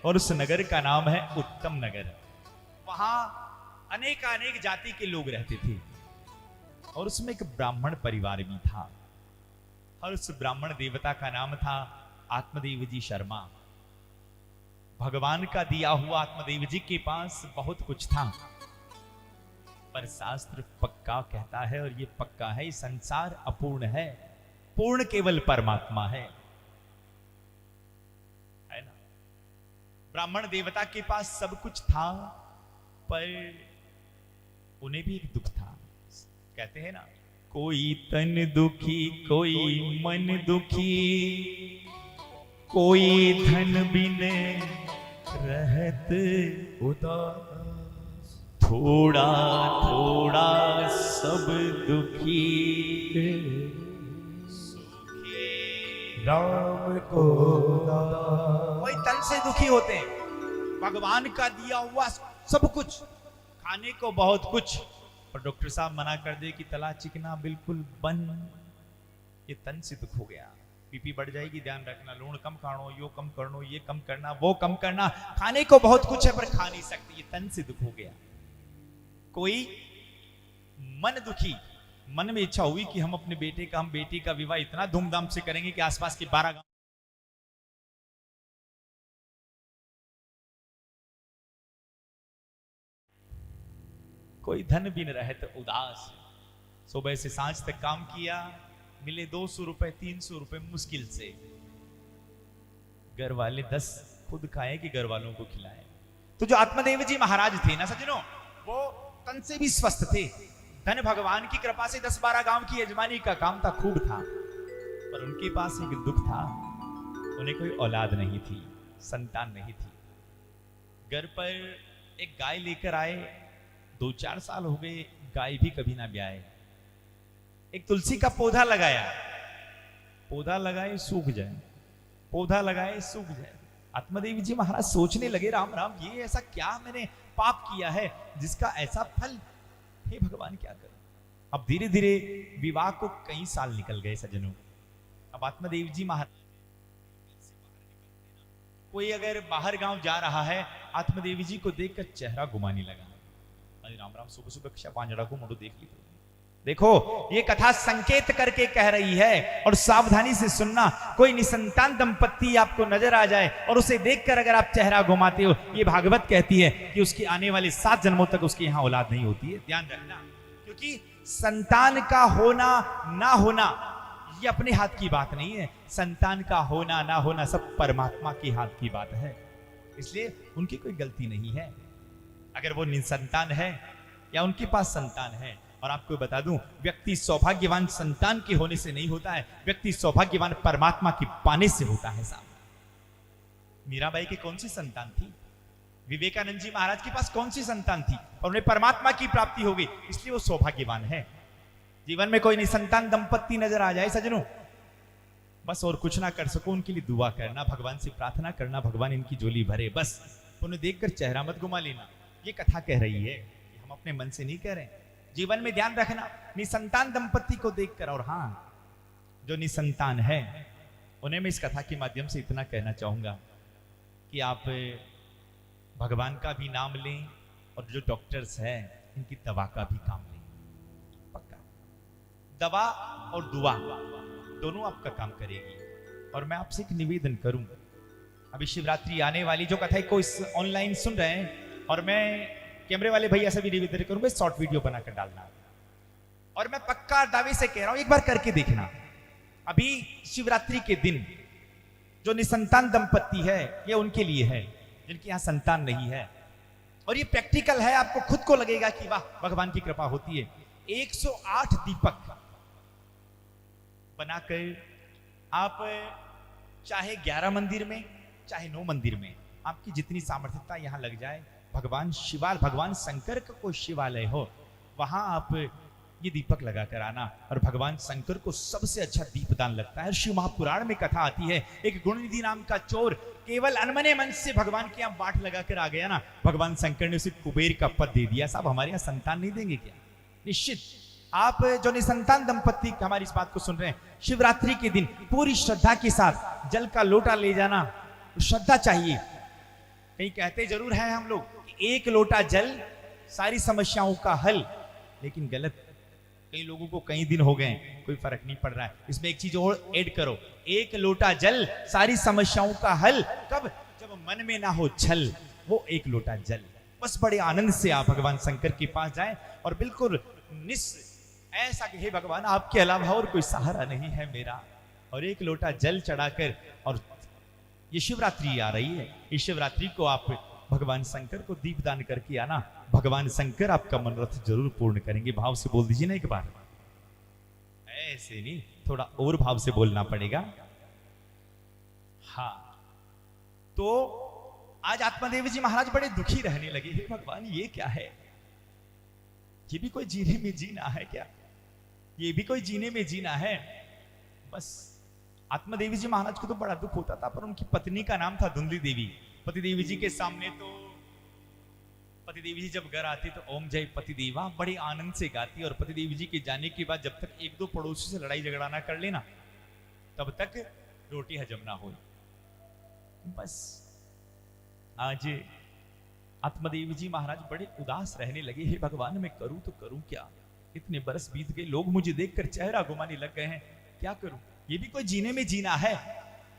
और उस नगर का नाम है उत्तम नगर। वहां अनेक जाति के लोग रहते थे और उसमें एक ब्राह्मण परिवार भी था और उस ब्राह्मण देवता का नाम था आत्मदेव जी शर्मा। भगवान का दिया हुआ आत्मदेव जी के पास बहुत कुछ था, पर शास्त्र पक्का कहता है और ये पक्का है, संसार अपूर्ण है, पूर्ण केवल परमात्मा है ना। ब्राह्मण देवता के पास सब कुछ था, पर उन्हें भी एक दुख था। कहते हैं ना, कोई तन दुखी कोई मन दुखी, कोई धन बिन रहत उदास, थोड़ा थोड़ा सब दुखी, सुखी राम को दास। कोई तन से दुखी होते हैं, भगवान का दिया हुआ सब कुछ, खाने को बहुत कुछ, और डॉक्टर साहब मना कर दे कि तला चिकना बिल्कुल बंद, ये तन से दुख हो गया। बीपी बढ़ जाएगी, ध्यान रखना, लूण कम खानो, यो कम करनो, ये कम करना, वो कम करना, खाने को बहुत कुछ है पर खा नहीं सकती, ये तन से दुख हो गया। कोई मन दुखी, मन में इच्छा हुई कि हम अपने बेटे का, हम बेटी का विवाह इतना धूमधाम से करेंगे कि आसपास के 12 गांव कोई धन बिन रहे तो उदास। सुबह से सांझ तक काम किया, मिले 200 रुपए 300 रुपए मुश्किल से, घर वाले 10 खुद खाए कि घर वालों को खिलाए। तो जो आत्मदेव जी महाराज थे ना सज्जनों, वो तन से भी स्वस्थ थे, धन भगवान की कृपा से 10-12 गांव की यजमानी का काम था, खूब था, पर उनके पास एक दुख था, उन्हें कोई औलाद नहीं थी, संतान नहीं थी। घर पर एक गाय लेकर आए, 2-4 साल हो गए, गाय भी कभी ना ब्याए। एक तुलसी का पौधा लगाया, पौधा लगाए सूख जाए, पौधा लगाए सूख जाए। आत्मदेव जी महाराज सोचने लगे, राम राम, ये ऐसा क्या मैंने पाप किया है जिसका ऐसा फल, हे भगवान क्या करूं। अब धीरे धीरे विवाह को कई साल निकल गए सज्जनों। अब आत्मदेव जी महाराज, कोई अगर बाहर गांव जा रहा है, आत्मदेव जी को देखकर चेहरा घुमाने लगा, अरे राम राम, सुबह सुबह कक्षा पांजड़ा को मुड़ो देख ली। देखो ये कथा संकेत करके कह रही है, और सावधानी से सुनना, कोई निसंतान दंपत्ति आपको नजर आ जाए और उसे देखकर अगर आप चेहरा घुमाते हो, ये भागवत कहती है कि उसकी आने वाले 7 जन्मों तक उसके यहां औलाद नहीं होती है। ध्यान रखना, क्योंकि संतान का होना ना होना ये अपने हाथ की बात नहीं है, संतान का होना ना होना सब परमात्मा के हाथ की बात है, इसलिए उनकी कोई गलती नहीं है। अगर वो निसंतान है या उनके पास संतान है, और आपको बता दूं, व्यक्ति सौभाग्यवान संतान के होने से नहीं होता है, व्यक्ति सौभाग्यवान परमात्मा की पाने से होता है साहब। मीराबाई की कौन सी संतान थी? विवेकानंद जी महाराज के पास कौन सी संतान थी? और उन्हें परमात्मा की प्राप्ति हो गई, इसलिए वो सौभाग्यवान है। जीवन में कोई निसंतान दंपत्ति नजर आ जाए सज्जनों, बस और कुछ ना कर सको, उनके लिए दुआ करना, भगवान से प्रार्थना करना, भगवान इनकी झोली भरे, बस। उन्हें देखकर चेहरा मत घुमा लेना, ये कथा कह रही है, हम अपने मन से नहीं कह रहे। जीवन में ध्यान रखना, निसंतान दंपत्ति को देखकर, और हाँ, जो निसंतान है उन्हें मैं इस कथा के माध्यम से इतना कहना चाहूंगा कि आप भगवान का भी नाम लें, और जो डॉक्टर्स हैं इनकी दवा का भी काम लें। पक्का दवा और दुआ दोनों आपका काम करेगी। और मैं आपसे एक निवेदन करूं, अभी शिवरात्रि आने वाली, जो कथा को इस ऑनलाइन सुन रहे हैं, और मैं कैमरे वाले भैया से भी निवेदन करूंगा, शॉर्ट वीडियो बनाकर डालना, और मैं पक्का दावे से कह रहा हूं, एक बार करके देखना। अभी शिवरात्रि के दिन जो निसंतान दंपत्ति है, ये उनके लिए है जिनके यहां संतान नहीं है, और ये प्रैक्टिकल है, आपको खुद को लगेगा कि वाह भगवान की कृपा होती है। 108 दीपक बनाकर आप चाहे 11 मंदिर में, चाहे 9 मंदिर में, आपकी जितनी सामर्थ्यता यहां लग जाए, भगवान शिवालय, भगवान शंकर का कोई शिवालय हो, वहां आप ये दीपक लगा कर आना, और भगवान शंकर को सबसे अच्छा दीपदान लगता है। शिव महापुराण में कथा आती है, एक गुणनिधि नाम का चोर केवल अनमने मन से भगवान के यहाँ बाट लगाकर आ गया ना, भगवान शंकर ने उसे कुबेर का पद दे दिया। साहब हमारे यहाँ संतान नहीं देंगे क्या? निश्चित। आप जो निसंतान दंपत्ति हमारी इस बात को सुन रहे हैं, शिवरात्रि के दिन पूरी श्रद्धा के साथ जल का लोटा ले जाना, श्रद्धा चाहिए, कहीं कहते जरूर हैं हम लोग कि एक लोटा जल सारी समस्याओं का हल, लेकिन गलत। कई लोगों को कई दिन हो गए, कोई फर्क नहीं पड़ रहा है। इसमें एक चीज और ऐड करो, एक लोटा जल सारी समस्याओं का हल कब? जब मन में ना हो छल, वो एक लोटा जल। बस बड़े आनंद से आप भगवान शंकर के पास जाएं और बिल्कुल ऐसा कि हे भगवान आपके अलावा और कोई सहारा नहीं है मेरा, और एक लोटा जल चढ़ाकर। और ये शिवरात्रि आ रही है, इस शिवरात्रि को आप भगवान शंकर को दीपदान करके आना, भगवान शंकर आपका मनोरथ जरूर पूर्ण करेंगे। भाव से बोल दीजिए ना एक बार, ऐसे नहीं, थोड़ा और भाव से बोलना पड़ेगा। हाँ, तो आज आत्मदेव जी महाराज बड़े दुखी रहने लगे। हे भगवान ये क्या है? ये भी कोई जीने में जीना है क्या? ये भी कोई जीने में जीना है? बस आत्मदेवी जी महाराज को तो बड़ा दुख होता था, पर उनकी पत्नी का नाम था धुंधली देवी। पतिदेवी जी के सामने तो पतिदेवी जी जब घर आती तो ओम जय पतिदेवा बड़े आनंद से गाती, और पतिदेवी जी के जाने के बाद जब तक एक दो पड़ोसी से लड़ाई झगड़ा ना कर लेना, तब तक रोटी हजम ना हो। बस आज आत्मदेव जी महाराज बड़े उदास रहने लगे। हे भगवान मैं करूं तो करूं क्या? इतने बरस बीत गए, लोग मुझे देखकर चेहरा घुमाने लग गए हैं, क्या करूं? ये भी कोई जीने में जीना है?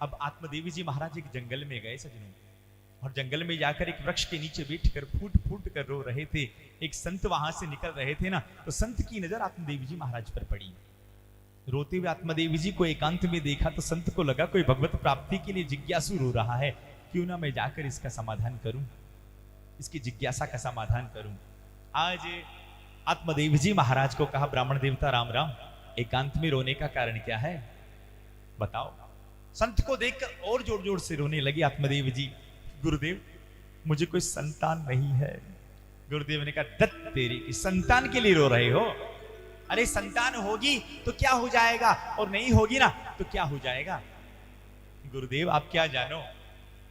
अब आत्मदेव जी महाराज एक जंगल में गए सजनों, और जंगल में जाकर एक वृक्ष के नीचे बैठकर फूट फूट कर रो रहे थे। एक संत वहां से निकल रहे थे ना, तो संत की नजर आत्मदेव जी महाराज पर पड़ी। रोते हुए आत्मदेव जी को एकांत में देखा तो संत को लगा कोई भगवत प्राप्ति के लिए जिज्ञासु रो रहा है, क्यों ना मैं जाकर इसका समाधान करूं, इसकी जिज्ञासा का समाधान करूं। आज आत्मदेव जी महाराज को कहा, ब्राह्मण देवता राम राम, एकांत में रोने का कारण क्या है बताओ। संत को देखकर और जोर जोर से रोने लगे आत्मदेव जी। गुरुदेव मुझे कोई संतान नहीं है। गुरुदेव ने कहा, दत्त तेरी की संतान के लिए रो रहे हो? अरे संतान होगी तो क्या हो जाएगा, और नहीं होगी ना तो क्या हो जाएगा? गुरुदेव आप क्या जानो,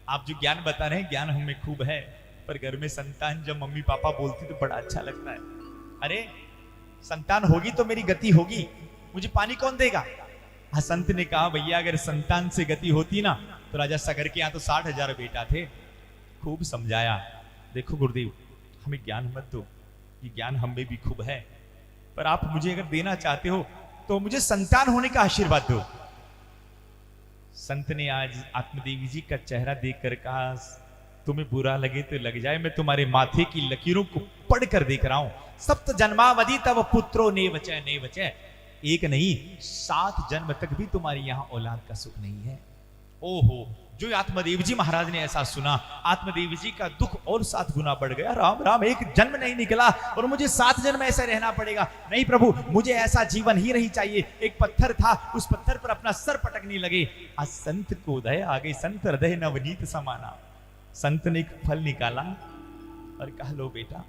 आप जो ज्ञान बता रहे हैं ज्ञान हमें खूब है, पर घर में संतान जब मम्मी पापा बोलती तो बड़ा अच्छा लगता है। अरे संतान होगी तो मेरी गति होगी, मुझे पानी कौन देगा? हाँ, संत ने कहा, भैया अगर संतान से गति होती ना तो राजा सगर के यहाँ तो 60,000 बेटा थे। खूब समझाया, देखो गुरुदेव हमें ज्ञान मत दो, ये ज्ञान हमें भी खूब है, पर आप मुझे अगर देना चाहते हो तो मुझे संतान होने का आशीर्वाद दो। संत ने आज आत्मदेवी जी का चेहरा देखकर कहा, तुम्हें बुरा लगे तो लग जाए, मैं तुम्हारे माथे की लकीरों को पढ़कर देख रहा हूं। सप्त जन्मावधि तब पुत्रो ने बचे, एक नहीं 7 जन्म तक भी तुम्हारी यहां औलाद का सुख नहीं है। ओहो, जो आत्मदेव जी महाराज ने ऐसा सुना, आत्मदेव जी का दुख और 7 गुना बढ़ गया। राम राम, एक जन्म नहीं निकला और मुझे 7 जन्म ऐसे रहना पड़ेगा? नहीं प्रभु, मुझे ऐसा जीवन ही नहीं चाहिए। एक पत्थर था, उस पत्थर पर अपना सर पटकने लगे। आज संत को दया आ गई, संत हृदय नवनीत समाना। संत ने एक फल निकाला और कहा, लो बेटा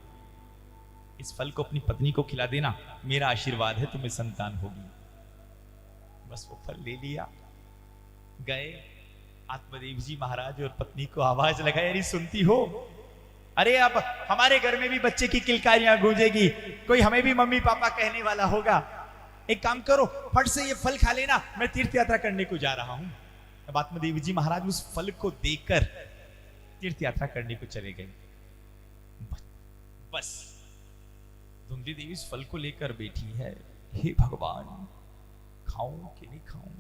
इस फल को अपनी पत्नी को खिला देना, मेरा आशीर्वाद है तुम्हें संतान होगी। बस वो फल ले लिया, गए आत्मदेव जी महाराज और पत्नी को आवाज लगाई, अरे सुनती हो? अरे अब हमारे घर में भी बच्चे की किलकारियां गूंजेगी, कोई हमें भी मम्मी पापा कहने वाला होगा। एक काम करो, फट से ये फल खा लेना, मैं तीर्थ यात्रा करने को जा रहा हूं। अब आत्मदेव जी महाराज उस फल को देकर तीर्थ यात्रा करने को चले गए। बस धुंधली देवी इस फल को लेकर बैठी है, हे भगवान खाऊं कि नहीं खाऊं,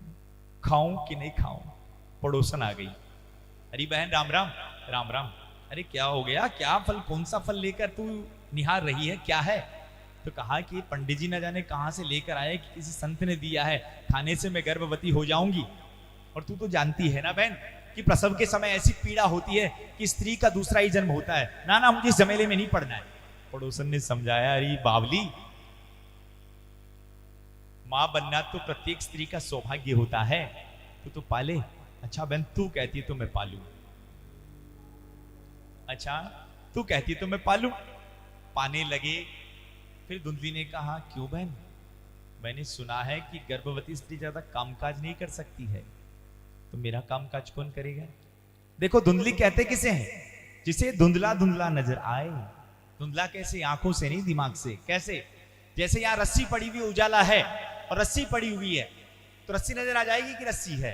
खाऊं कि नहीं खाऊं। पड़ोसन आ गई, अरे बहन राम राम, राम राम। अरे क्या हो गया, क्या फल, कौन सा फल लेकर तू निहार रही है, क्या है? तो कहा कि पंडित जी न जाने कहां से लेकर आए, कि किसी संत ने दिया है, खाने से मैं गर्भवती हो जाऊंगी। और तू तो जानती है ना बहन कि प्रसव के समय ऐसी पीड़ा होती है कि स्त्री का दूसरा ही जन्म होता है। ना ना, मुझे इस झमेले में नहीं पड़ना है। पड़ोसन ने समझाया, अरे बावली, मां बनना तो प्रत्येक स्त्री का सौभाग्य होता है, तू तो पाले। अच्छा बहन, तू कहती है तो मैं पालू। अच्छा तू कहती है तो मैं पालू। पाने लगे। फिर धुंधली ने कहा, क्यों बहन? मैंने सुना है कि गर्भवती स्त्री ज्यादा कामकाज नहीं कर सकती है, तो मेरा कामकाज कौन करेगा? देखो धुंधली कहते किसे हैं? जिसे धुंधला धुंधला नजर आए। धुंधला कैसे? आंखों से नहीं, दिमाग से। कैसे? जैसे यहां रस्सी पड़ी हुई उजाला है और रस्सी पड़ी हुई है, तो रस्सी नजर आ जाएगी कि रस्सी है?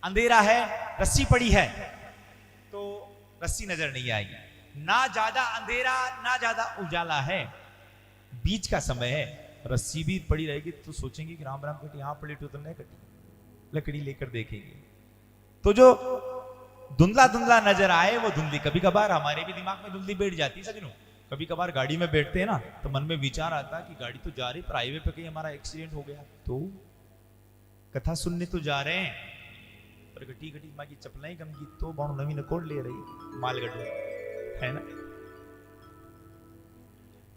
अंधेरा है, रस्सी पड़ी है, तो रस्सी नजर नहीं आएगी, ना ज्यादा अंधेरा ना ज्यादा उजाला है, बीच का समय है, रस्सी भी पड़ी रहेगी तो सोचेंगे कि राम राम कटी, यहां पड़ी तो नहीं कटी, लकड़ी लेकर देखेंगे तो जो धुंधला धुंधला नजर आए वो धुंधली। कभी कभार हमारे भी दिमाग में धुंधली बैठ जाती है सजनों, कभी कभार गाड़ी में बैठते हैं ना तो मन में विचार आता है कि गाड़ी तो जा रही पर हाईवे पे कहीं हमारा एक्सीडेंट हो गया तो, कथा सुनने तो जा रहे हैं पर गटी गटी माँ की चपलाई गम की तो बाणु नवीन कोड ले रही मालगढ़ है ना,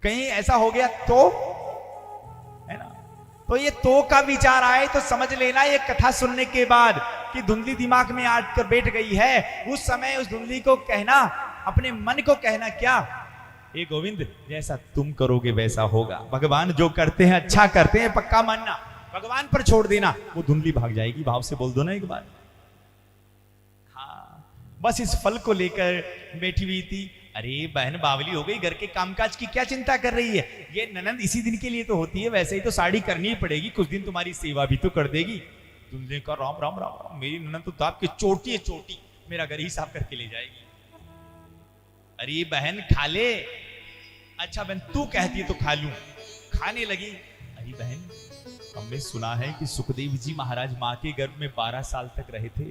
कहीं ऐसा हो गया तो, है ना। तो ये तो का विचार आए तो समझ लेना ये कथा सुनने के बाद कि धुंधली दिमाग में आकर बैठ गई है, उस समय उस धुंधली को कहना, अपने मन को कहना क्या, ए गोविंद जैसा तुम करोगे वैसा होगा, भगवान जो करते हैं अच्छा करते हैं, पक्का मानना, भगवान पर छोड़ देना, वो धुंधली भाग जाएगी। भाव से बोल दो ना एक बार। हाँ, बस इस फल को लेकर बैठी हुई थी। अरे बहन बावली हो गई, घर के कामकाज की क्या चिंता कर रही है, ये ननंद इसी दिन के लिए तो होती है, वैसे ही तो साड़ी करनी ही पड़ेगी, कुछ दिन तुम्हारी सेवा भी तो कर देगी। धुंधली का राम राम राम राम, मेरी ननंद तो दाप की चोटी है चोटी, मेरा घर ही साफ करके ले जाएगी। अरे बहन खा ले, अच्छा बहन तू कहती है तो खा लूं, खाने लगी। अरे बहन हमने सुना है कि सुखदेव जी महाराज माँ के गर्भ में 12 साल तक रहे थे,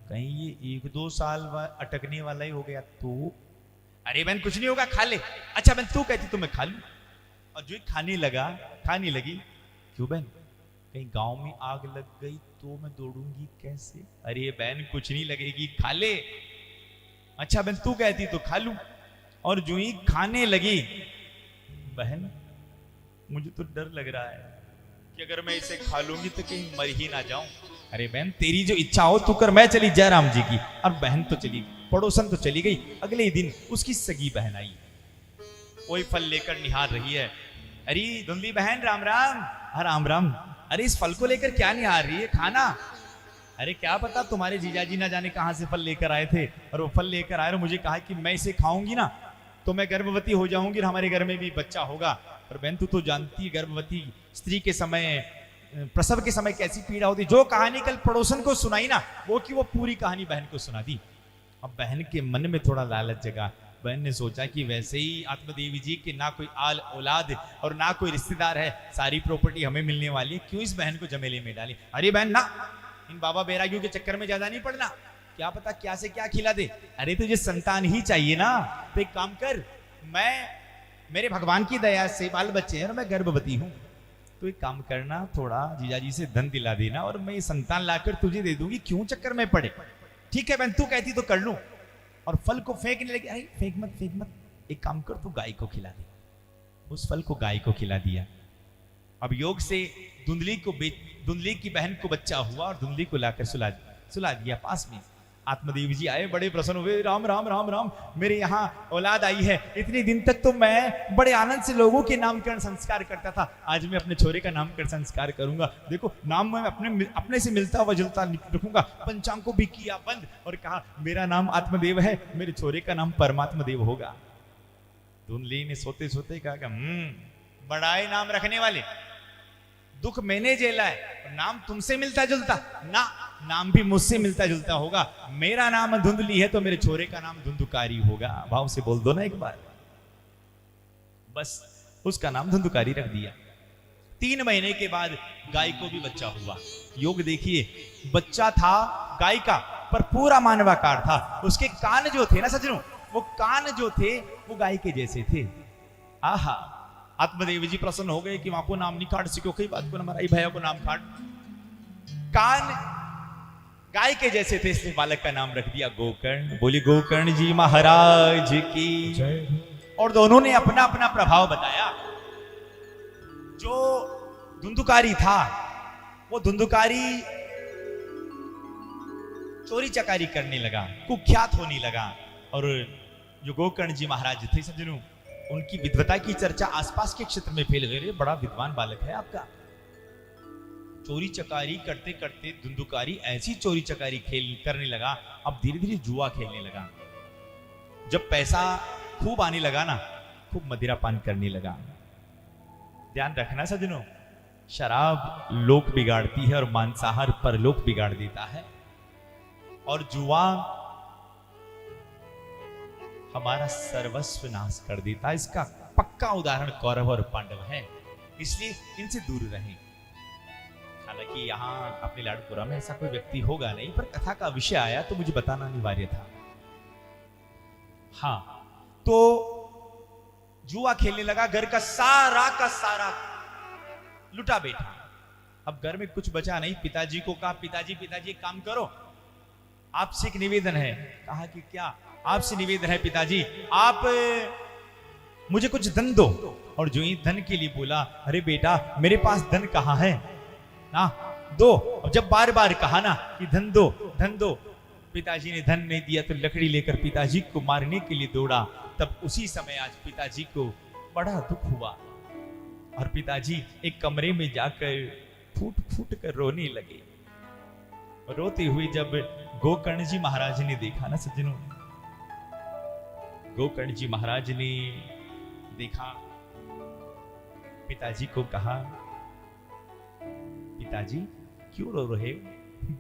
कहीं ये 1-2 साल अटकने वाला ही हो गया तो। अरे बहन कुछ नहीं होगा खा ले, अच्छा बहन तू कहती तो मैं खा लूं। और जो खाने लगी, क्यों बहन कहीं गांव में आग लग गई तो मैं दौड़ूंगी कैसे। अरे बहन कुछ नहीं लगेगी खा ले, अच्छा बहन तू कहती तो खा लूं। और जो ही खाने लगी, बहन मुझे तो डर लग रहा है कि अगर मैं इसे खा लूंगी तो कहीं मर ही ना जाऊं। अरे बहन तेरी जो इच्छा हो तू कर, मैं चली जयराम जी की। और बहन तो चली, पड़ोसन तो चली गई। अगले ही दिन उसकी सगी बहन आई, वही फल लेकर निहार रही है। अरे धुंधली बहन राम राम। हाँ राम राम। अरे इस फल को लेकर क्या निहार रही है, खाना। अरे क्या पता तुम्हारे जीजाजी ना जाने कहां से फल लेकर आए थे, और वो फल लेकर आए और मुझे कहा कि मैं इसे खाऊंगी ना तो मैं गर्भवती हो जाऊंगी और हमारे घर में भी बच्चा होगा। पर बहन तू तो जानती है गर्भवती स्त्री के समय, प्रसव के समय कैसी पीड़ा होती। जो कहानी कल पड़ोसन को सुनाई ना, वो की वो पूरी कहानी बहन को सुना दी। अब बहन के मन में थोड़ा लालच जगा। बहन ने सोचा कि वैसे ही आत्मदेवी जी के ना कोई आल औलाद और ना कोई रिश्तेदार है, सारी प्रॉपर्टी हमें मिलने वाली है, क्यों इस बहन को झमेले में डाली। अरे बहन ना, इन बाबा बैरागियों के चक्कर में ज्यादा नहीं पड़ना, क्या पता क्या से क्या खिला दे। अरे तुझे संतान ही चाहिए ना, तो एक काम कर, मेरे भगवान की दया से बाल बच्चे हैं और मैं गर्भवती हूं, तो एक काम करना, थोड़ा जीजाजी से धन दिला देना और मैं ये संतान लाकर तुझे दे दूंगी, क्यों चक्कर में पड़े। ठीक है बहन तू कहती तो कर लूं। और फल को फेंकने लगी। अरे फेंक मत, एक काम कर तू गाय को खिला दे। उस फल को गाय को खिला दिया। अब योग से धुंधली की बहन को बच्चा हुआ और धुंधली को लाकर सुला दिया पास में। आत्मदेव जी आए, बड़े प्रसन्न हुए। राम राम राम राम, मेरे यहाँ औलाद आई है। इतने दिन तक तो मैं बड़े आनंद से लोगों के नामकरण संस्कार करता था, आज मैं अपने छोरे का नामकरण संस्कार करूंगा। देखो नाम मैं अपने से मिलता हुआ जुलता रखूंगा। पंचांग को भी किया बंद और कहा मेरा नाम आत्मदेव है, मेरे छोरे का नाम परमात्मा देव होगा। धुंधली ने सोते सोते कहा बड़ाई नाम रखने वाले, दुख मैंने झेला है, नाम तुमसे मिलता जुलता ना, नाम भी मुझसे मिलता जुलता होगा। मेरा नाम धुंधली है तो मेरे छोरे का नाम धुंधुकारी होगा। भाव से बोल दो ना एक बार। बस उसका नाम धुंधुकारी रख दिया। 3 महीने के बाद गाय को भी बच्चा हुआ। योग देखिए, बच्चा था गाय का पर पूरा मानवाकार था। उसके कान जो थे ना सज्जनों, वो कान जो थे वो गाय के जैसे थे। आहा, आत्मदेव जी प्रसन्न हो गए कि वहां को नाम नहीं काट सको, कई बात को हमारा भैया को नाम काट। कान गाय के जैसे थे, इसलिए बालक का नाम रख दिया गोकर्ण। बोली गोकर्ण जी महाराज की जय। और दोनों ने अपना अपना प्रभाव बताया। जो धुंधुकारी था वो धुंधुकारी चोरी चकारी करने लगा, कुख्यात होने लगा। और जो गोकर्ण जी महाराज थे सज्जनों, उनकी विद्वता की चर्चा आसपास के क्षेत्र में फैल गई। बड़ा विद्वान बालक है आपका। चोरी चकारी करते करते धुंधुकारी ऐसी चोरी चकारी करने लगा, अब धीरे धीरे जुआ खेलने लगा। जब पैसा खूब आने लगा ना, खूब मदिरा पान करने लगा। ध्यान रखना सज्जनों, शराब लोक बिगाड़ती है और मांसाहार परलोक बिगाड़ देता है। और जुआ हमारा सर्वस्व नाश कर देता। इसका पक्का उदाहरण कौरव और पांडव है, इसलिए इनसे दूर रहें। हालांकि यहाँ अपने लाडपुरा में ऐसा कोई व्यक्ति होगा नहीं, पर कथा का विषय आया तो मुझे बताना अनिवार्य था। हाँ, तो जुआ खेलने लगा, घर का सारा लुटा बैठा। अब घर में कुछ बचा नहीं। पिताजी को कहा, पिताजी एक काम करो, आपसे एक निवेदन है। कहा कि क्या? आपसे निवेदन है पिताजी, आप मुझे कुछ धन दो। और जो ही धन के लिए बोला, अरे बेटा मेरे पास धन कहाँ है ना, दो। अब जब बार बार कहा ना कि धन दो, पिताजी ने धन नहीं दिया तो लकड़ी लेकर पिताजी को मारने के लिए दौड़ा। तब उसी समय आज पिताजी को बड़ा दुख हुआ और पिताजी एक कमरे में जाकर फूट कर रोने लगे। रोते हुए जब गोकर्ण जी महाराज ने देखा ना सज्जनों, गोकर्ण जी महाराज ने देखा, पिताजी को कहा, पिताजी क्यों रो रहे हो?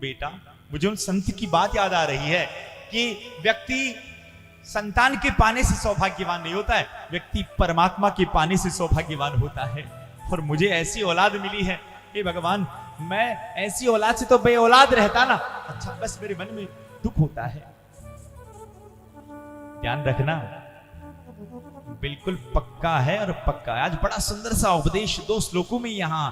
बेटा मुझे उन संत की बात याद आ रही है कि व्यक्ति संतान के पाने से सौभाग्यवान नहीं होता है, व्यक्ति परमात्मा के पाने से सौभाग्यवान होता है। और मुझे ऐसी औलाद मिली है, हे भगवान मैं ऐसी औलाद से तो बे औलाद रहता ना, अच्छा बस मेरे मन में दुख होता है। ध्यान रखना, बिल्कुल पक्का है और पक्का है। आज बड़ा सुंदर सा उपदेश 2 श्लोकों में यहां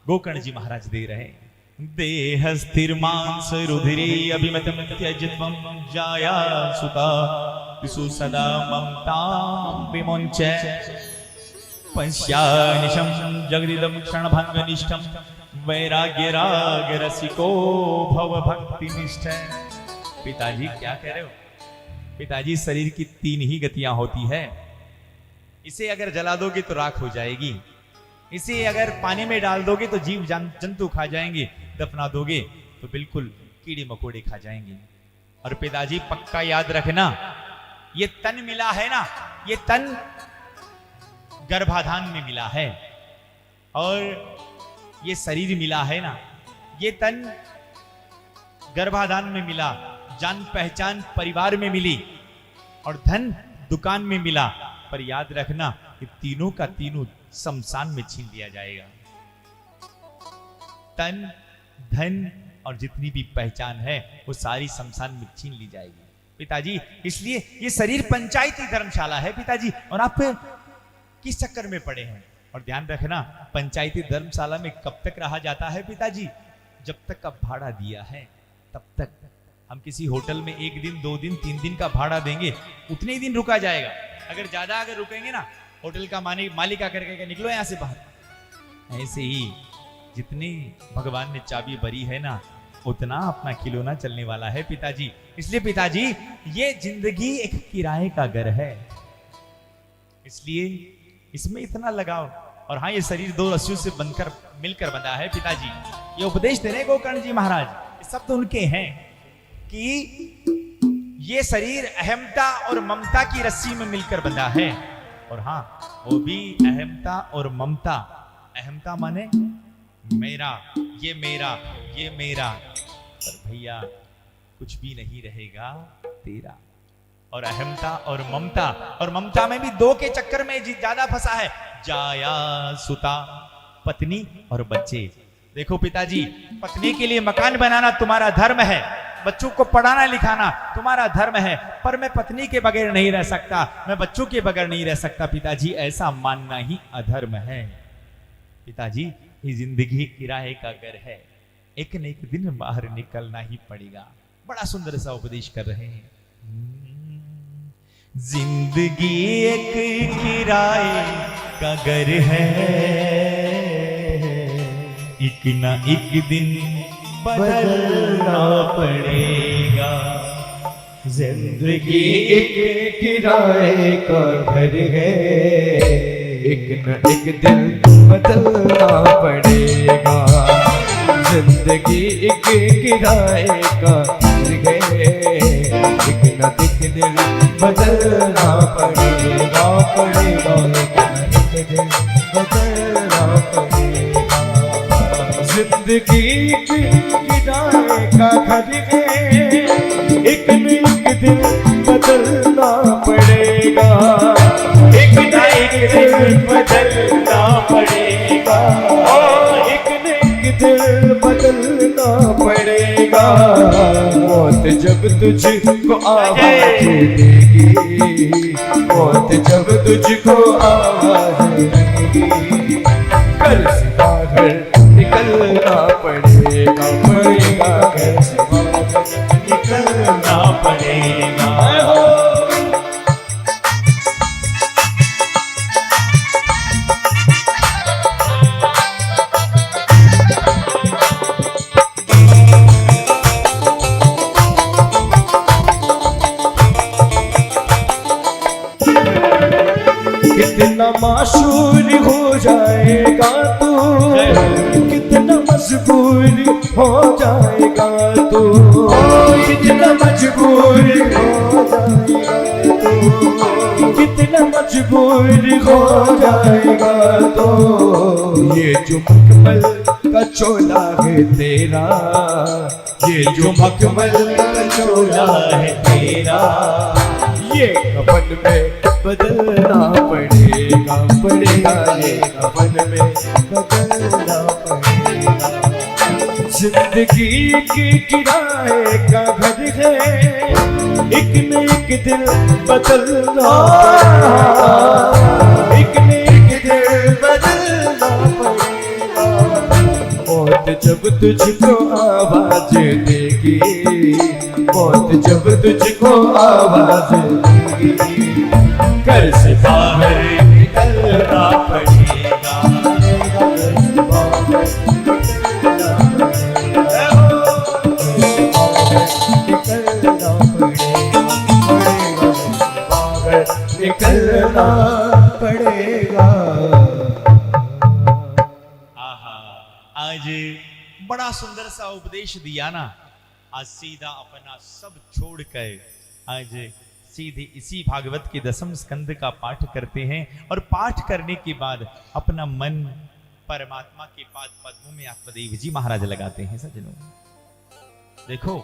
गोकर्ण जी महाराज दे रहे हैं। देह स्थिर मांस रुधिरे अभिमतम त्यजत्वं जाया सुता तिसु सदा ममतां विमुञ्च पश्यानिशं जगदिदं क्षणभङ्गनिष्ठं वैराग्य राग रसिको भव भक्ति निष्ठ। पिताजी क्या कह रहे हो? पिताजी शरीर की 3 ही गतियां होती है। इसे अगर जला दोगे तो राख हो जाएगी, इसे अगर पानी में डाल दोगे तो जीव जंतु खा जाएंगे, दफना दोगे तो बिल्कुल कीड़े मकोड़े खा जाएंगे। और पिताजी पक्का याद रखना, ये तन मिला है ना, ये तन गर्भाधान में मिला है, और ये शरीर मिला है ना, ये तन गर्भाधान में मिला, जान पहचान परिवार में मिली, और धन दुकान में मिला। पर याद रखना कि तीनों का तीनों शमशान में छीन लिया जाएगा। तन, धन और जितनी भी पहचान है वो सारी शमशान में छीन ली जाएगी पिताजी। इसलिए ये शरीर पंचायती धर्मशाला है पिताजी, और आप किस चक्कर में पड़े हैं? और ध्यान रखना, पंचायती धर्मशाला में कब तक रहा जाता है पिताजी? जब तक का भाड़ा दिया है तब तक। हम किसी होटल में 1 दिन 2 दिन 3 दिन का भाड़ा देंगे, उतने ही दिन रुका जाएगा। अगर ज्यादा अगर रुकेंगे ना, होटल का मालिक आकर के निकलो यहां से बाहर। ऐसे ही जितनी भगवान ने चाबी भरी है ना, उतना अपना खिलौना चलने वाला है पिताजी। इसलिए पिताजी ये जिंदगी एक किराए का घर है, इसलिए इसमें इतना लगाओ। और हाँ, ये शरीर 2 रस्सियों से बनकर मिलकर बंधा है पिताजी। ये उपदेश दे रहे गोकर्ण जी महाराज, ये सब तो उनके हैं कि ये शरीर अहमता और ममता की रस्सी में मिलकर बंधा है। और हाँ, वो भी अहमता और ममता। अहमता माने मेरा, ये मेरा, ये मेरा, पर भैया कुछ भी नहीं रहेगा तेरा। और अहमता और ममता में भी 2 के चक्कर में ज्यादा फंसा है। जाया सुता, पत्नी और बच्चे। देखो पिताजी, पत्नी के लिए मकान बनाना तुम्हारा धर्म है, बच्चों को पढ़ाना लिखाना तुम्हारा धर्म है, पर मैं पत्नी के बगैर नहीं रह सकता, मैं बच्चों के बगैर नहीं रह सकता पिताजी, ऐसा मानना ही अधर्म है। पिताजी ये जिंदगी किराए का घर है, एक न एक दिन बाहर निकलना ही पड़ेगा। बड़ा सुंदर सा उपदेश कर रहे हैं। जिंदगी एक किराए का घर है, एक ना एक दिन बदलना पड़ेगा। जिंदगी एक किराए का घर है, एक न एक दिन बदलना पड़ेगा। जिंदगी एक किराए का घर है, एक न एक दिन बदलना पड़ेगा, एक न एक दिन बदलना पड़ेगा। जिंदगी किराए का घर है, एक न एक दिन बदल बदलना पड़ेगा, एक न एक दिन बदलना पड़ेगा, एक न एक दिन बदलना पड़ेगा। मौत जब तुझको आवाज देगी, मौत जब तुझको आवाज देगी, घर से बाहर निकलना पड़ेगा, पड़ेगा घर से बाहर निकलना पड़ेगा। कितना माशूर हो जाएगा तू, कितना मजबूर हो जाएगा तू, कितना मजबूर हो जाएगा तू, कितना मजबूर हो जाएगा तो। ये जो मखमल का चोला है तेरा, ये जो मखमल का चोला है तेरा, ये कफन में बदलना पड़ेगा, पड़ेगा ये कफन में बदलना पड़ेगा। जिंदगी की किराए का घर है, एक न एक दिन बदलना पड़ेगा, एक न एक दिन बदलना पड़ेगा। मौत जब तुझको आवाज देगी, मौत जब तुझको आवाज देगी, घर से बाहर निकलना पड़ेगा, घर से बाहर निकलना पड़ेगा, बाहर निकलना पड़ेगा। आहा, आज बड़ा सुंदर सा उपदेश दिया ना। आज सीधा अपना सब छोड़कर आज सीधे इसी भागवत के 10वें स्कंद का पाठ करते हैं, और पाठ करने के बाद अपना मन परमात्मा के पाद पद्मों में आत्मदेव जी महाराज लगाते हैं। सज्जनों देखो,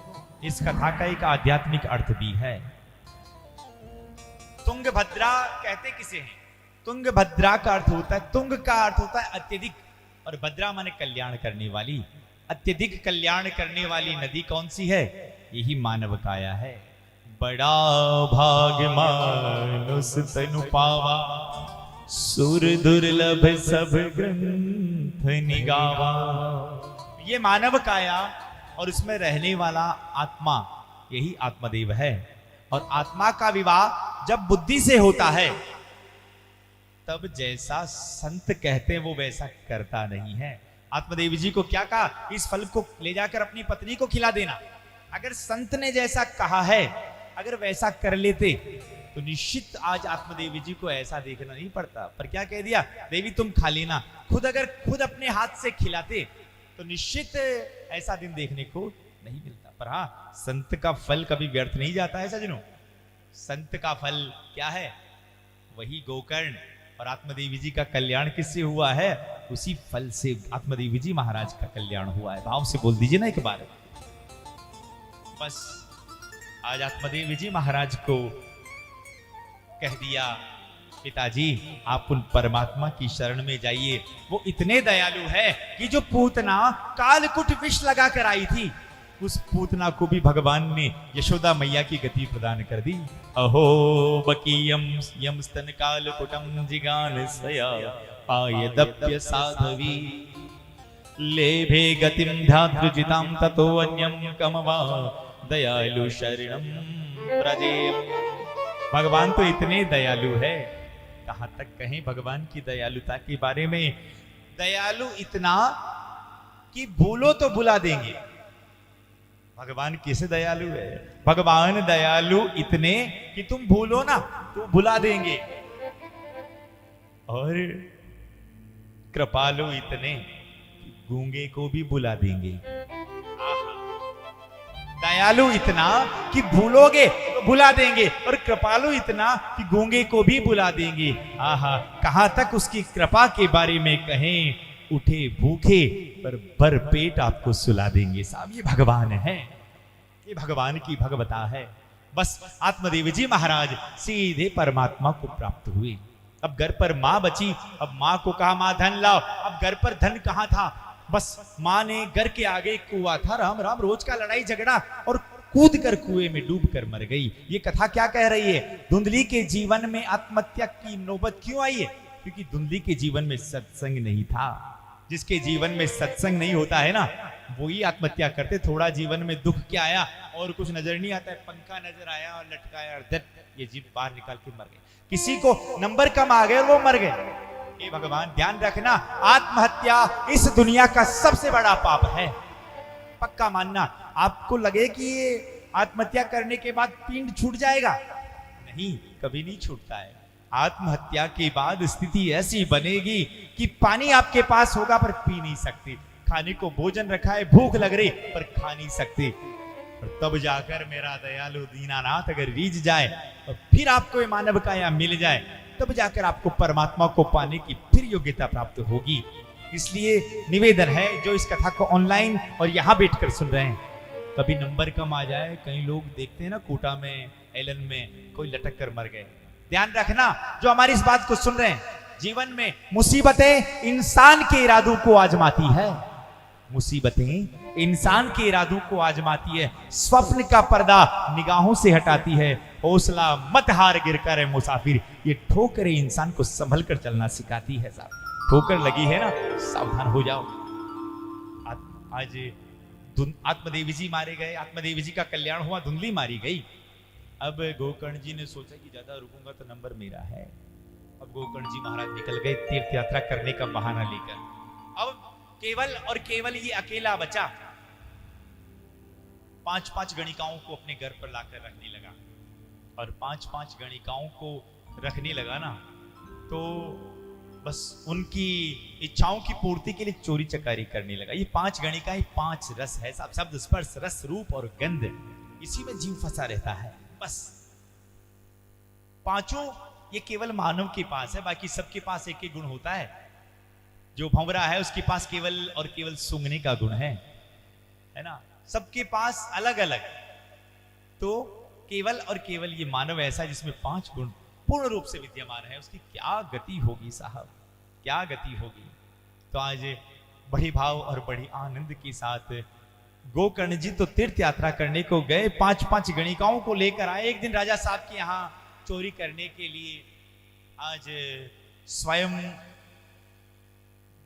इस कथा का एक आध्यात्मिक अर्थ भी है। तुंगभद्रा कहते किसे हैं? तुंगभद्रा का अर्थ होता है, तुंग का अर्थ होता है अत्यधिक, और भद्रा माने कल्याण करने वाली। अत्यधिक कल्याण करने वाली नदी कौन सी है? यही मानव काया है। बड़ा भाग मानुस तनु पावा, सुर दुर्लभ सब ग्रंथ निगावा। ये मानव काया और उसमें रहने वाला आत्मा, यही आत्मदेव है। और आत्मा का विवाह जब बुद्धि से होता है, तब जैसा संत कहते हैं वो वैसा करता नहीं है। आत्मदेव जी को क्या कहा? इस फल को ले जाकर अपनी पत्नी को खिला देना। अगर संत ने जैसा कहा है, अगर वैसा कर लेते तो निश्चित आज आत्मदेव जी को ऐसा देखना नहीं पड़ता। पर क्या कह दिया? देवी तुम खा लेना। अगर खुद अपने हाथ से खिलाते तो निश्चित ऐसा दिन देखने को नहीं मिलता। पर हाँ, संत का फल कभी व्यर्थ नहीं जाता है सज्जनों। संत का फल क्या है? वही गोकर्ण। और आत्मदेवी जी का कल्याण किससे हुआ है? उसी फल से आत्मदेवी जी महाराज का कल्याण हुआ है। भाव से बोल दीजिए ना एक बार। बस आज आत्मदेवी जी महाराज को कह दिया, पिताजी आप उन परमात्मा की शरण में जाइए। वो इतने दयालु है कि जो पूतना कालकुट विष लगा कर आई थी, उस पूतना को भी भगवान ने यशोदा मैया की गति प्रदान कर दी। अहो बकीयम यम स्तन कालकुटम जिगान सया पायदप्य साधवी लेभे गतिम धातृजिताम ततो अन्यम कमवा दयालु शरणम प्रजेम। भगवान तो इतने दयालु है, कहां तक कहें भगवान की दयालुता के बारे में। दयालु इतना कि भूलो तो भुला देंगे। भगवान कैसे दयालु है? भगवान दयालु इतने कि तुम भूलो ना तो भुला देंगे। और कृपालु इतने कि गूंगे को भी बुला देंगे। दयालु इतना कि भूलोगे तो भुला देंगे, और कृपालु इतना कि गूंगे को भी बुला देंगे। आहा, कहां तक उसकी कृपा के बारे में कहें। उठे भूखे पर भर पेट आपको सुला देंगे। साहब ये भगवान है, ये भगवान की भगवता है। बस आत्मदेव जी महाराज सीधे परमात्मा को प्राप्त हुए। अब घर पर मां बची, अब मां को कहा मां धन लाओ। अब घर पर धन कहां था, बस मां ने घर के आगे एक कुआं था, राम राम रोज का लड़ाई झगड़ा, और कूद कर कुएं में डूब कर मर गई। ये कथा क्या कह रही है? धुंधली के जीवन में आत्महत्या की नौबत क्यों आई है? क्योंकि धुंधली के जीवन में सत्संग नहीं था। जिसके जीवन में सत्संग नहीं होता है ना, वो ही आत्महत्या करते। थोड़ा जीवन में दुख क्या आया और कुछ नजर नहीं आता है, पंखा नजर आया और लटकाया और दट ये जीभ बाहर निकाल के मर गए। किसी को नंबर कम आ गए और वो मर गए। ये भगवान ध्यान रखना, आत्महत्या इस दुनिया का सबसे बड़ा पाप है, पक्का मानना। आपको लगे कि ये आत्महत्या करने के बाद पिंड छूट जाएगा, नहीं, कभी नहीं छूटता है। आत्महत्या के बाद स्थिति ऐसी बनेगी कि पानी आपके पास होगा पर पी नहीं सकते, खाने को भोजन रखा है, भूख लग रही पर खा नहीं सकते, और तब जाकर मेरा दयालु दीनानाथ अगर रीझ जाए और फिर आपको ये मानव काया मिल जाए, तब जाकर आपको परमात्मा को पाने की फिर योग्यता प्राप्त होगी। इसलिए निवेदन है, जो इस कथा को ऑनलाइन और यहां बैठकर सुन रहे हैं, कभी नंबर कम आ जाए, कई लोग देखते हैं ना कोटा में, एलन में कोई लटक कर मर गए। ध्यान रखना, जो हमारी इस बात को सुन रहे हैं, जीवन में मुसीबतें इंसान के इरादों को आजमाती है, मुसीबतें इंसान के इरादों को आजमाती है, स्वप्न का पर्दा निगाहों से हटाती है। हौसला मत हार गिरकर है मुसाफिर, ये ठोकरें इंसान को संभल कर चलना सिखाती है। साहब ठोकर लगी है ना, सावधान हो जाओ। आज आत्मदेव जी मारे गए, आत्मदेव जी का कल्याण हुआ, धुंधली मारी गई। अब गोकर्ण जी ने सोचा कि ज्यादा रुकूंगा तो नंबर मेरा है। अब गोकर्ण जी महाराज निकल गए तीर्थ यात्रा करने का बहाना लेकर। अब केवल और केवल ये अकेला बचा, 5-5 गणिकाओं को अपने घर पर लाकर रखने लगा, और 5-5 गणिकाओं को रखने लगा ना, तो बस उनकी इच्छाओं की पूर्ति के लिए चोरी चकारी करने लगा। ये 5 गणिकाएं 5 रस है, शब्द स्पर्श रस रूप और गंध, इसी में जीव फंसा रहता है। बस पांचों ये केवल मानव के पास है, बाकी सबके पास एक ही गुण होता है। जो भंवरा है उसके पास केवल और केवल सूंघने का गुण है ना, सबके पास अलग अलग। तो केवल और केवल ये मानव ऐसा जिसमें 5 गुण पूर्ण रूप से विद्यमान है, उसकी क्या गति होगी साहब, क्या गति होगी। तो आज बड़े भाव और बड़ी आनंद के साथ गोकर्ण जी तो तीर्थ यात्रा करने को गए, 5-5 गणिकाओं को लेकर आए एक दिन राजा साहब के यहां चोरी करने के लिए। आज स्वयं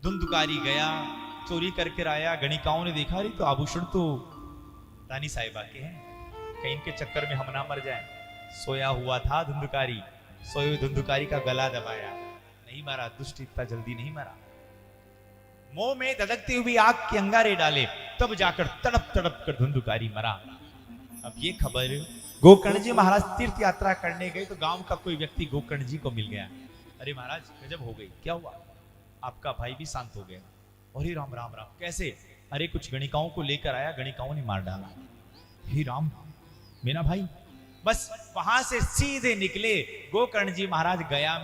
धुंधकारी गया, चोरी करके आया, गणिकाओं ने देखा अरे तो आभूषण तो रानी साहिबा के हैं, कहीं इनके चक्कर में हम ना मर जाएं। सोया हुआ था धुंधकारी, सोए हुए धुंधकारी का गला दबाया, नहीं मरा, दुष्ट इतना जल्दी नहीं मरा। मुंह में धधकती हुई आग के अंगारे डाले, तब जाकर तड़प तड़प कर धुंधकारी मरा। अब ये खबर गोकर्ण जी महाराज तीर्थ यात्रा करने गए तो गांव का कोई व्यक्ति गोकर्ण जी को मिल गया। अरे महाराज गजब हो गई, क्या हुआ? आपका भाई भी शांत हो गया। अरे राम राम राम, कैसे? अरे कुछ गणिकाओं को लेकर आया, गणिकाओं ने मार डाला। हे राम, मेरा भाई। बस वहां से सीधे निकले गोकर्ण जी महाराज गया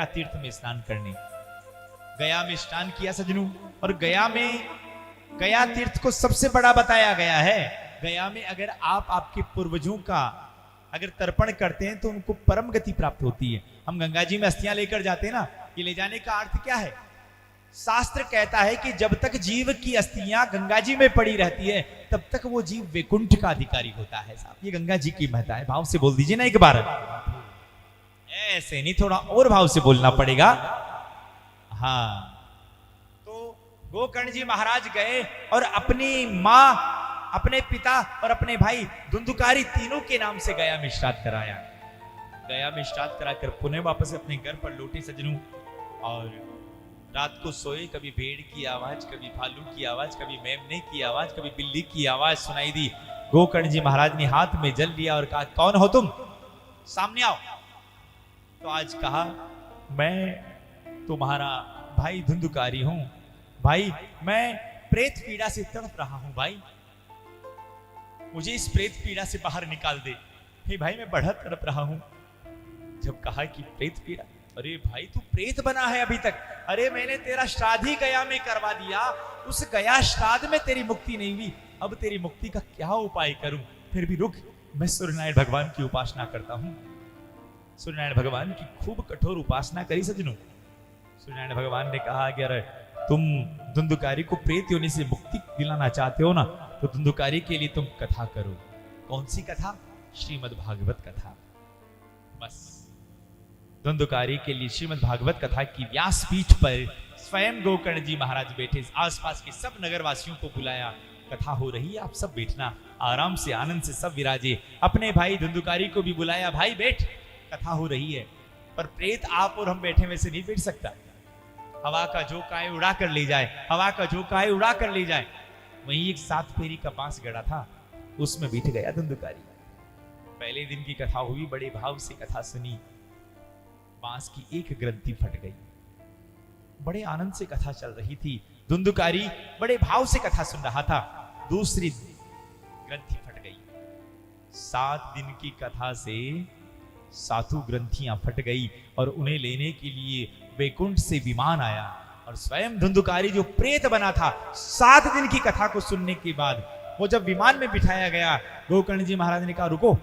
तीर्थ में स्नान करने। गया में स्नान किया सजनू, और गया तीर्थ को सबसे बड़ा बताया गया है। गया में अगर आप आपके पूर्वजों का अगर तर्पण करते हैं तो उनको परम गति प्राप्त होती है। हम गंगा जी में अस्थियां लेकर जाते हैं ना, ये ले जाने का अर्थ क्या है? शास्त्र कहता है कि जब तक जीव की अस्थियां गंगा जी में पड़ी रहती है तब तक वो जीव वैकुंठ का अधिकारी होता है। साहब ये गंगा जी की महत्ता है। भाव से बोल दीजिए ना एक बार, ऐसे नहीं, थोड़ा और भाव से बोलना पड़ेगा। हाँ, तो गोकर्ण जी महाराज गए और अपनी मां, अपने पिता और अपने भाई धुंधुकारी तीनों के नाम से गया में श्राद्ध कराया। गया में श्राद्ध कराकर पुनः वापस अपने घर पर लौटे सजनू, और रात को सोए, कभी भेड़ की आवाज, कभी भालू की आवाज, कभी मेमने की आवाज, कभी बिल्ली की आवाज सुनाई दी। गोकर्ण जी महाराज ने हाथ में जल लिया और कहा, कौन हो तुम? सामने आओ। तो आज कहा, मैं तुम्हारा भाई धुंधुकारी हूं। भाई मैं प्रेत पीड़ा से तड़प रहा हूं, भाई मुझे इस प्रेत पीड़ा से बाहर निकाल दे। हे भाई मैं बड़ा तड़प रहा हूं। जब कहा कि प्रेत पीड़ा, अरे भाई तू प्रेत बना है अभी तक? अरे मैंने तेरा श्राद्ध ही गया में करवा दिया, उस गया श्राद्ध में तेरी मुक्ति नहीं हुई, अब तेरी मुक्ति का क्या उपाय करूं? फिर भी रुक, मैं सूर्यनारायण भगवान की उपासना करता हूं। सूर्यनारायण भगवान की खूब कठोर उपासना करी सजनों। सूर्यनारायण भगवान ने कहा कि अरे तुम धुंधुकारी को प्रेत योनि से मुक्ति दिलाना चाहते हो ना, तो धुंधुकारी के लिए तुम कथा करो। कौन सी कथा? श्रीमद् भागवत कथा। बस धुंधुकारी के लिए श्रीमद् भागवत कथा की व्यासपीठ पर स्वयं गोकर्ण जी महाराज बैठे, आसपास के सब नगरवासियों को बुलाया, कथा हो रही है, आप सब बैठना, आराम से आनंद से सब विराजे। अपने भाई धुंधुकारी को भी बुलाया, भाई बैठ, कथा हो रही है। पर प्रेत आप और हम बैठे वैसे नहीं बैठ सकता। हवा का झोंका है उड़ा कर ले जाए, हवा का झोंका है उड़ा कर ले जाए। वहीं एक 7 फेरी का बांस गड़ा था, उसमें बैठ गया धुंधुकारी। पहले दिन की कथा हुई, बड़े भाव से कथा सुनी, बांस की एक ग्रंथि फट गई। बड़े आनंद से कथा चल रही थी, धुंधुकारी बड़े भाव से कथा सुन रहा था, दूसरी ग्रंथि फट गई। 7 दिन की कथा से 7 ग्रंथियां फट गई और उन्हें लेने के लिए वैकुंठ से विमान आया और स्वयं धुंधुकारी जो प्रेत बना था 7 दिन की कथा को सुनने के बाद वो जब विमान में बिठाया गया, गोकर्ण जी महाराज ने कहा रुको,